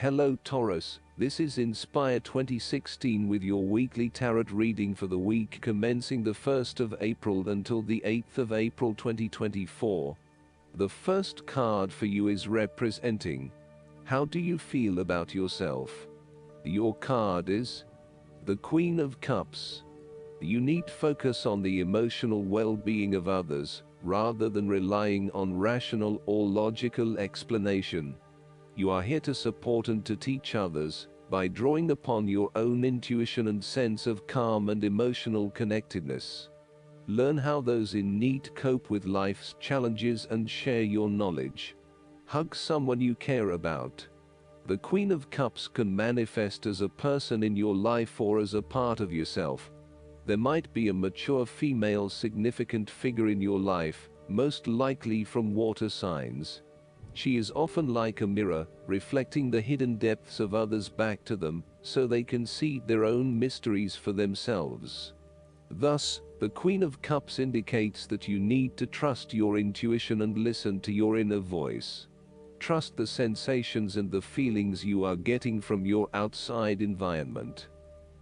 Hello Taurus, this is Inspire 2016 with your weekly tarot reading for the week commencing the 1st of April until the 8th of April 2024. The first card for you is representing, how do you feel about yourself? Your card is the Queen of Cups. You need focus on the emotional well-being of others, rather than relying on rational or logical explanation. You are here to support and to teach others, by drawing upon your own intuition and sense of calm and emotional connectedness. Learn how those in need cope with life's challenges and share your knowledge. Hug someone you care about. The Queen of Cups can manifest as a person in your life or as a part of yourself. There might be a mature female significant figure in your life, most likely from water signs. She is often like a mirror, reflecting the hidden depths of others back to them, so they can see their own mysteries for themselves. Thus, the Queen of Cups indicates that you need to trust your intuition and listen to your inner voice. Trust the sensations and the feelings you are getting from your outside environment.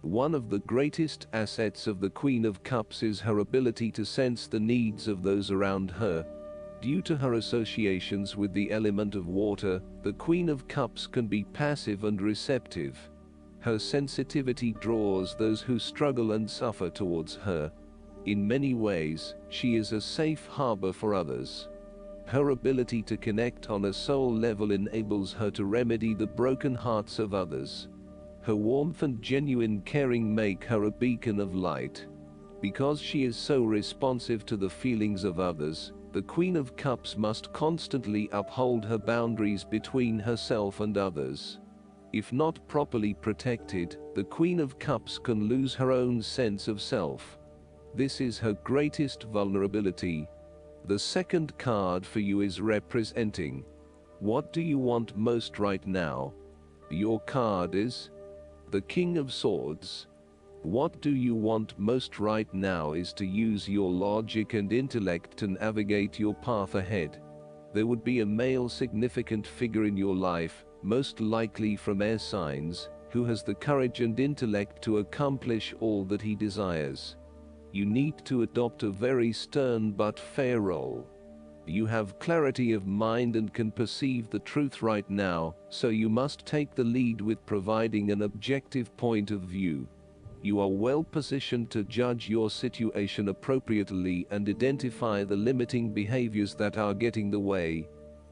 One of the greatest assets of the Queen of Cups is her ability to sense the needs of those around her. Due to her associations with the element of water, the Queen of Cups can be passive and receptive. Her sensitivity draws those who struggle and suffer towards her. In many ways, she is a safe harbor for others. Her ability to connect on a soul level enables her to remedy the broken hearts of others. Her warmth and genuine caring make her a beacon of light. Because she is so responsive to the feelings of others, the Queen of Cups must constantly uphold her boundaries between herself and others. If not properly protected, the Queen of Cups can lose her own sense of self. This is her greatest vulnerability. The second card for you is representing, what do you want most right now? Your card is the King of Swords. What do you want most right now is to use your logic and intellect to navigate your path ahead. There would be a male significant figure in your life, most likely from air signs, who has the courage and intellect to accomplish all that he desires. You need to adopt a very stern but fair role. You have clarity of mind and can perceive the truth right now, so you must take the lead with providing an objective point of view. You are well positioned to judge your situation appropriately and identify the limiting behaviors that are getting in the way.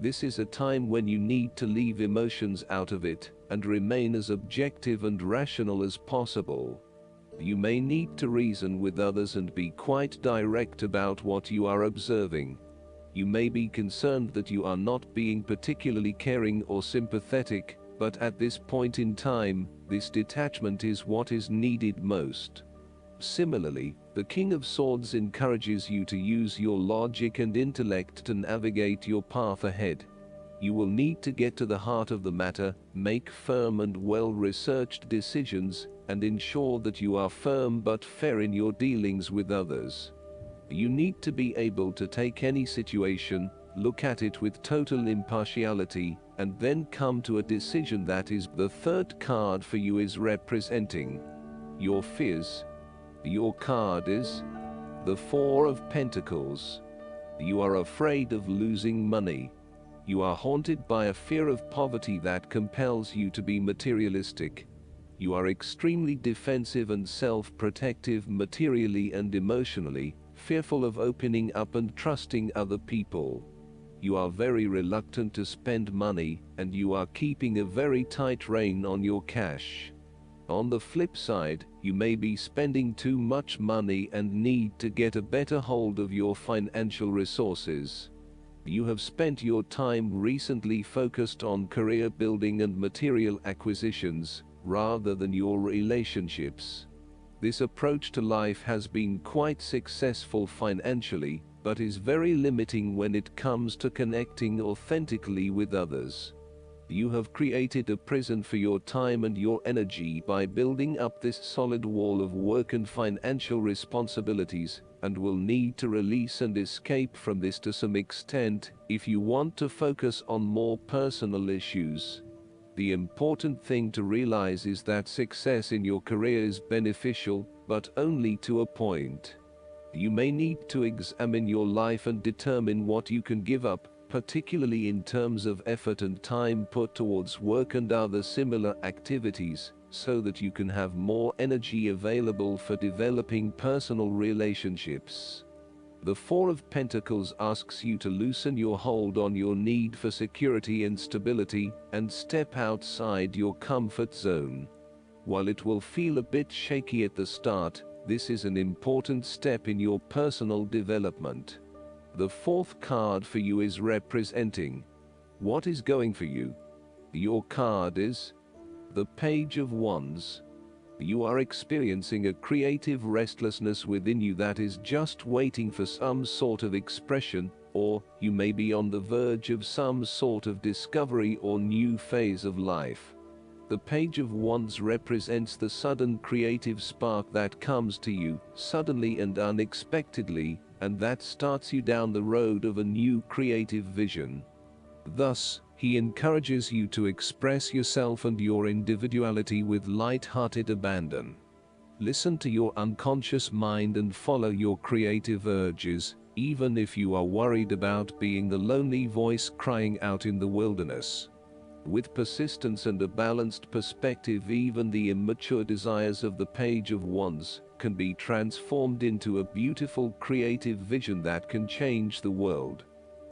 This is a time when you need to leave emotions out of it, and remain as objective and rational as possible. You may need to reason with others and be quite direct about what you are observing. You may be concerned that you are not being particularly caring or sympathetic, but at this point in time, this detachment is what is needed most. Similarly, the King of Swords encourages you to use your logic and intellect to navigate your path ahead. You will need to get to the heart of the matter, make firm and well-researched decisions, and ensure that you are firm but fair in your dealings with others. You need to be able to take any situation, look at it with total impartiality, and then come to a decision. That is the third card for you is representing your fears. Your card is the Four of Pentacles. You are afraid of losing money. You are haunted by a fear of poverty that compels you to be materialistic. You are extremely defensive and self-protective materially and emotionally, fearful of opening up and trusting other people. You are very reluctant to spend money, and you are keeping a very tight rein on your cash. On the flip side, you may be spending too much money and need to get a better hold of your financial resources. You have spent your time recently focused on career building and material acquisitions, rather than your relationships. This approach to life has been quite successful financially, but is very limiting when it comes to connecting authentically with others. You have created a prison for your time and your energy by building up this solid wall of work and financial responsibilities, and will need to release and escape from this to some extent if you want to focus on more personal issues. The important thing to realize is that success in your career is beneficial, but only to a point. You may need to examine your life and determine what you can give up, particularly in terms of effort and time put towards work and other similar activities, so that you can have more energy available for developing personal relationships. The Four of Pentacles asks you to loosen your hold on your need for security and stability, and step outside your comfort zone. While it will feel a bit shaky at the start, this is an important step in your personal development. The fourth card for you is representing what is going for you. Your card is the Page of Wands. You are experiencing a creative restlessness within you that is just waiting for some sort of expression, or you may be on the verge of some sort of discovery or new phase of life. The Page of Wands represents the sudden creative spark that comes to you suddenly and unexpectedly, and that starts you down the road of a new creative vision. Thus, he encourages you to express yourself and your individuality with light-hearted abandon. Listen to your unconscious mind and follow your creative urges, even if you are worried about being the lonely voice crying out in the wilderness. With persistence and a balanced perspective, even the immature desires of the Page of Wands can be transformed into a beautiful creative vision that can change the world.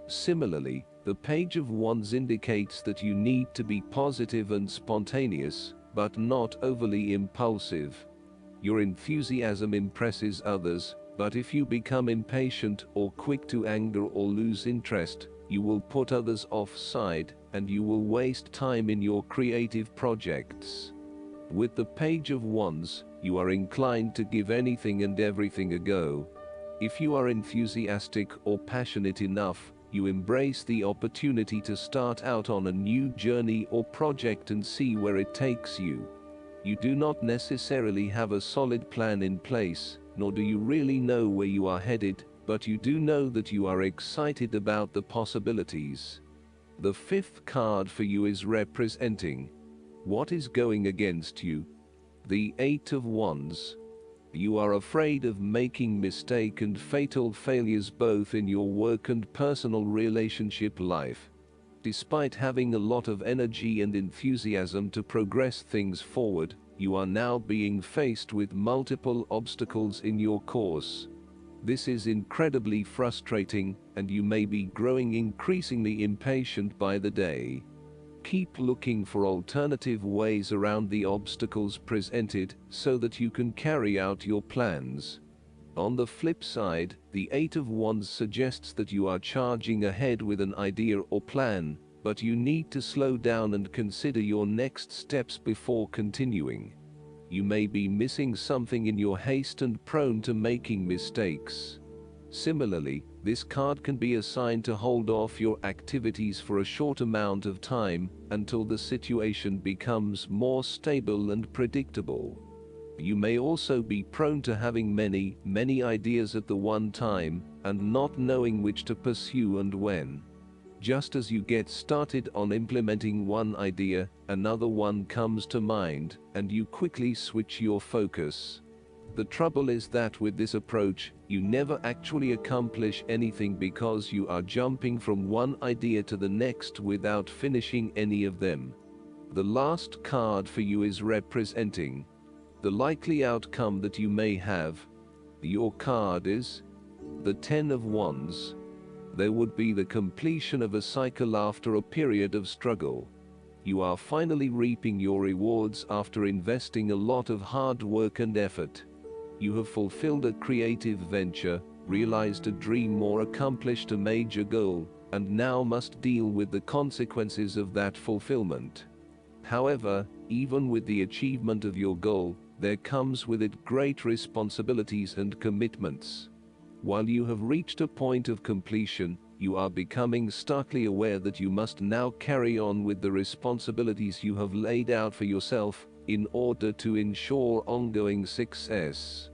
Similarly, the Page of Wands indicates that you need to be positive and spontaneous, but not overly impulsive. Your enthusiasm impresses others, but if you become impatient or quick to anger or lose interest, you will put others offside, and you will waste time in your creative projects. With the Page of Wands, you are inclined to give anything and everything a go. If you are enthusiastic or passionate enough, you embrace the opportunity to start out on a new journey or project and see where it takes you. You do not necessarily have a solid plan in place, nor do you really know where you are headed, but you do know that you are excited about the possibilities. The fifth card for you is representing what is going against you. The Eight of Wands. You are afraid of making mistake and fatal failures both in your work and personal relationship life. Despite having a lot of energy and enthusiasm to progress things forward, you are now being faced with multiple obstacles in your course. This is incredibly frustrating, and you may be growing increasingly impatient by the day. Keep looking for alternative ways around the obstacles presented so that you can carry out your plans. On the flip side, the Eight of Wands suggests that you are charging ahead with an idea or plan, but you need to slow down and consider your next steps before continuing. You may be missing something in your haste and prone to making mistakes. Similarly, this card can be a sign to hold off your activities for a short amount of time until the situation becomes more stable and predictable. You may also be prone to having many ideas at the one time and not knowing which to pursue and when. Just as you get started on implementing one idea, another one comes to mind, and you quickly switch your focus. The trouble is that with this approach, you never actually accomplish anything because you are jumping from one idea to the next without finishing any of them. The last card for you is representing the likely outcome that you may have. Your card is the Ten of Wands. There would be the completion of a cycle after a period of struggle. You are finally reaping your rewards after investing a lot of hard work and effort. You have fulfilled a creative venture, realized a dream or accomplished a major goal, and now must deal with the consequences of that fulfillment. However, even with the achievement of your goal, there comes with it great responsibilities and commitments. While you have reached a point of completion, you are becoming starkly aware that you must now carry on with the responsibilities you have laid out for yourself in order to ensure ongoing success.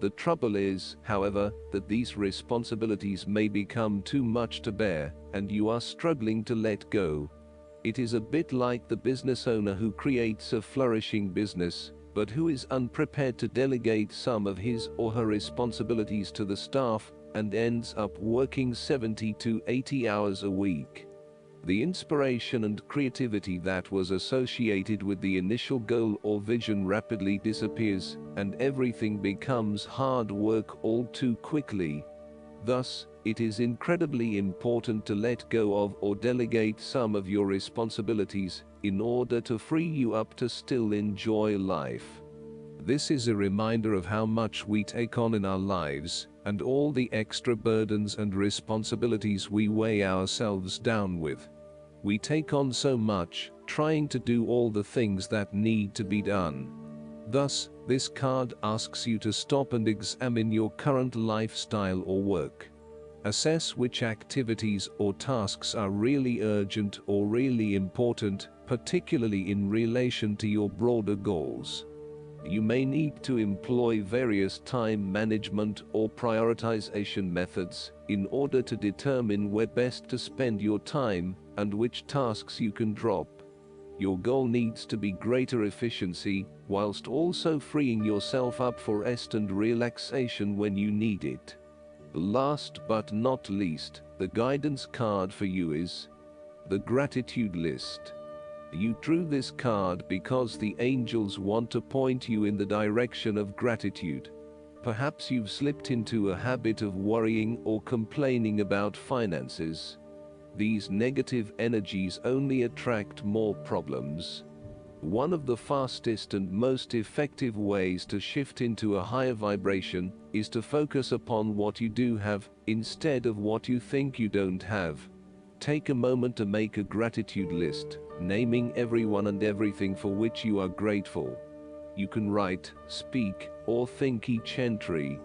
The trouble is, however, that these responsibilities may become too much to bear, and you are struggling to let go. It is a bit like the business owner who creates a flourishing business, but who is unprepared to delegate some of his or her responsibilities to the staff and ends up working 70 to 80 hours a week. The inspiration and creativity that was associated with the initial goal or vision rapidly disappears, and everything becomes hard work all too quickly. Thus, it is incredibly important to let go of or delegate some of your responsibilities in order to free you up to still enjoy life. This is a reminder of how much we take on in our lives, and all the extra burdens and responsibilities we weigh ourselves down with. We take on so much, trying to do all the things that need to be done. Thus, this card asks you to stop and examine your current lifestyle or work. Assess which activities or tasks are really urgent or really important, particularly in relation to your broader goals. You may need to employ various time management or prioritization methods in order to determine where best to spend your time and which tasks you can drop. Your goal needs to be greater efficiency, whilst also freeing yourself up for rest and relaxation when you need it. Last but not least, the guidance card for you is the Gratitude List. You drew this card because the angels want to point you in the direction of gratitude. Perhaps you've slipped into a habit of worrying or complaining about finances. These negative energies only attract more problems. One of the fastest and most effective ways to shift into a higher vibration is to focus upon what you do have, instead of what you think you don't have. Take a moment to make a gratitude list, naming everyone and everything for which you are grateful. You can write, speak, or think each entry.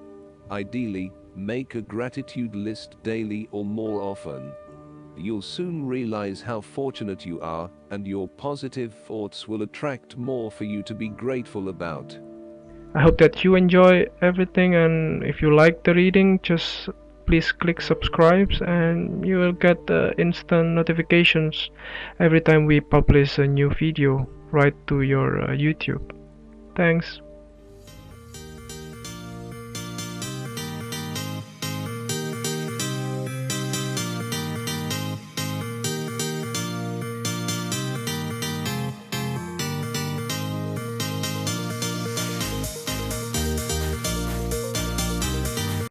Ideally, make a gratitude list daily or more often. You'll soon realize how fortunate you are, and your positive thoughts will attract more for you to be grateful about. I hope that you enjoy everything, and if you like the reading, just please click subscribe and you will get instant notifications every time we publish a new video right to your YouTube. Thanks.